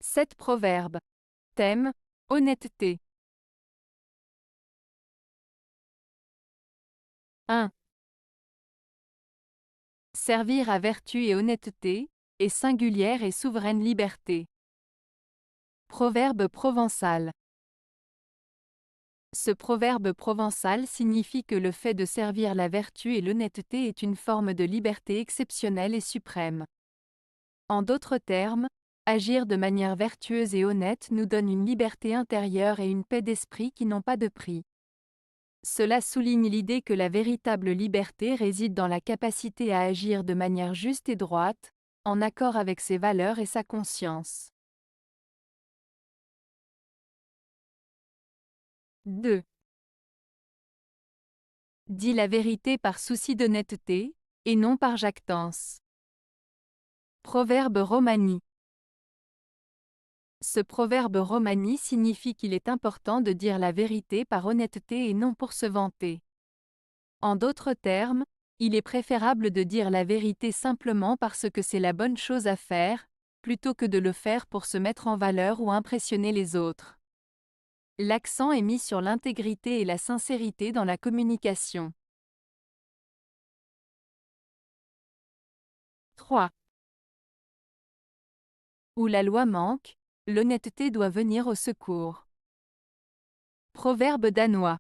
7 proverbes. Thème: honnêteté. 1. Servir à vertu et honnêteté, et singulière et souveraine liberté. Proverbe provençal. Ce proverbe provençal signifie que le fait de servir la vertu et l'honnêteté est une forme de liberté exceptionnelle et suprême. En d'autres termes, agir de manière vertueuse et honnête nous donne une liberté intérieure et une paix d'esprit qui n'ont pas de prix. Cela souligne l'idée que la véritable liberté réside dans la capacité à agir de manière juste et droite, en accord avec ses valeurs et sa conscience. 2. Dis la vérité par souci d'honnêteté, et non par jactance. Proverbe romani. Ce proverbe romani signifie qu'il est important de dire la vérité par honnêteté et non pour se vanter. En d'autres termes, il est préférable de dire la vérité simplement parce que c'est la bonne chose à faire, plutôt que de le faire pour se mettre en valeur ou impressionner les autres. L'accent est mis sur l'intégrité et la sincérité dans la communication. 3. Où la loi manque, l'honnêteté doit venir au secours. Proverbe danois.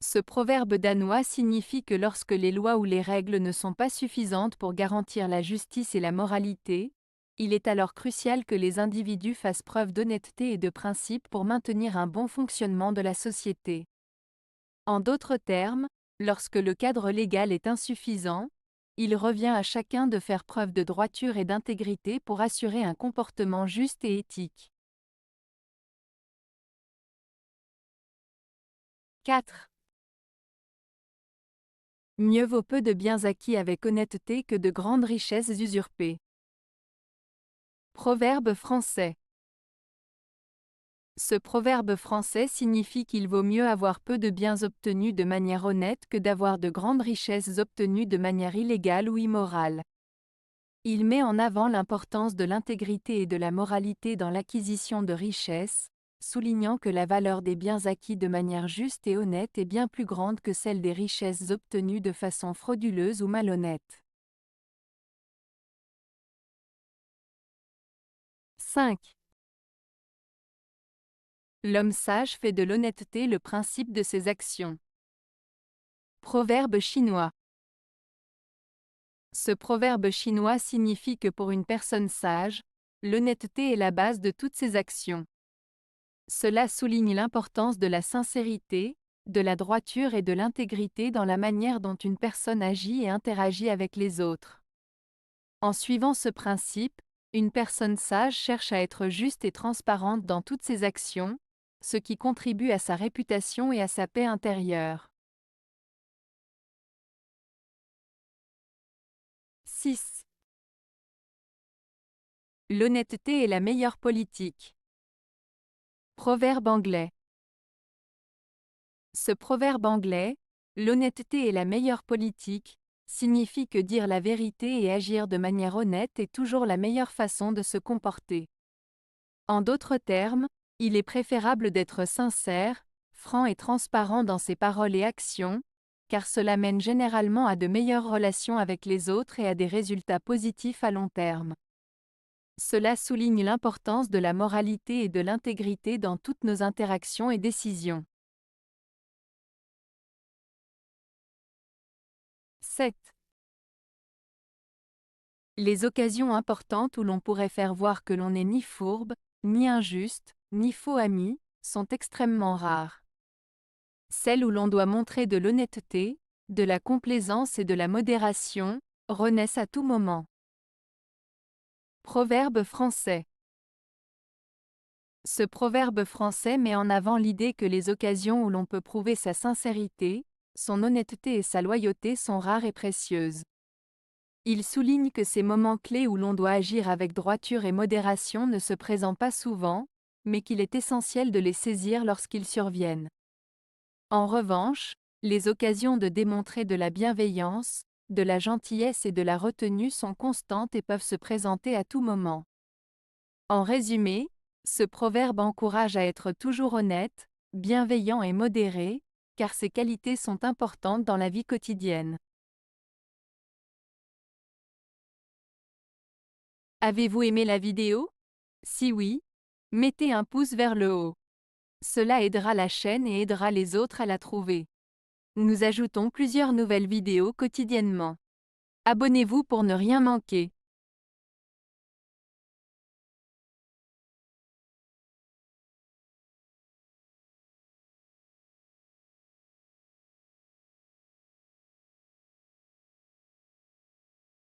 Ce proverbe danois signifie que lorsque les lois ou les règles ne sont pas suffisantes pour garantir la justice et la moralité, il est alors crucial que les individus fassent preuve d'honnêteté et de principe pour maintenir un bon fonctionnement de la société. En d'autres termes, lorsque le cadre légal est insuffisant, il revient à chacun de faire preuve de droiture et d'intégrité pour assurer un comportement juste et éthique. 4. Mieux vaut peu de biens acquis avec honnêteté que de grandes richesses usurpées. Proverbe français. Ce proverbe français signifie qu'il vaut mieux avoir peu de biens obtenus de manière honnête que d'avoir de grandes richesses obtenues de manière illégale ou immorale. Il met en avant l'importance de l'intégrité et de la moralité dans l'acquisition de richesses, soulignant que la valeur des biens acquis de manière juste et honnête est bien plus grande que celle des richesses obtenues de façon frauduleuse ou malhonnête. 5. L'homme sage fait de l'honnêteté le principe de ses actions. Proverbe chinois. Ce proverbe chinois signifie que pour une personne sage, l'honnêteté est la base de toutes ses actions. Cela souligne l'importance de la sincérité, de la droiture et de l'intégrité dans la manière dont une personne agit et interagit avec les autres. En suivant ce principe, une personne sage cherche à être juste et transparente dans toutes ses actions, ce qui contribue à sa réputation et à sa paix intérieure. 6. L'honnêteté est la meilleure politique. Proverbe anglais. Ce proverbe anglais, l'honnêteté est la meilleure politique, signifie que dire la vérité et agir de manière honnête est toujours la meilleure façon de se comporter. En d'autres termes, il est préférable d'être sincère, franc et transparent dans ses paroles et actions, car cela mène généralement à de meilleures relations avec les autres et à des résultats positifs à long terme. Cela souligne l'importance de la moralité et de l'intégrité dans toutes nos interactions et décisions. 7. Les occasions importantes où l'on pourrait faire voir que l'on n'est ni fourbe, ni injuste, ni faux ami, sont extrêmement rares. Celles où l'on doit montrer de l'honnêteté, de la complaisance et de la modération, renaissent à tout moment. Proverbe français. Ce proverbe français met en avant l'idée que les occasions où l'on peut prouver sa sincérité, son honnêteté et sa loyauté sont rares et précieuses. Il souligne que ces moments clés où l'on doit agir avec droiture et modération ne se présentent pas souvent, mais qu'il est essentiel de les saisir lorsqu'ils surviennent. En revanche, les occasions de démontrer de la bienveillance, de la gentillesse et de la retenue sont constantes et peuvent se présenter à tout moment. En résumé, ce proverbe encourage à être toujours honnête, bienveillant et modéré, car ces qualités sont importantes dans la vie quotidienne. Avez-vous aimé la vidéo? Si oui, mettez un pouce vers le haut. Cela aidera la chaîne et aidera les autres à la trouver. Nous ajoutons plusieurs nouvelles vidéos quotidiennement. Abonnez-vous pour ne rien manquer.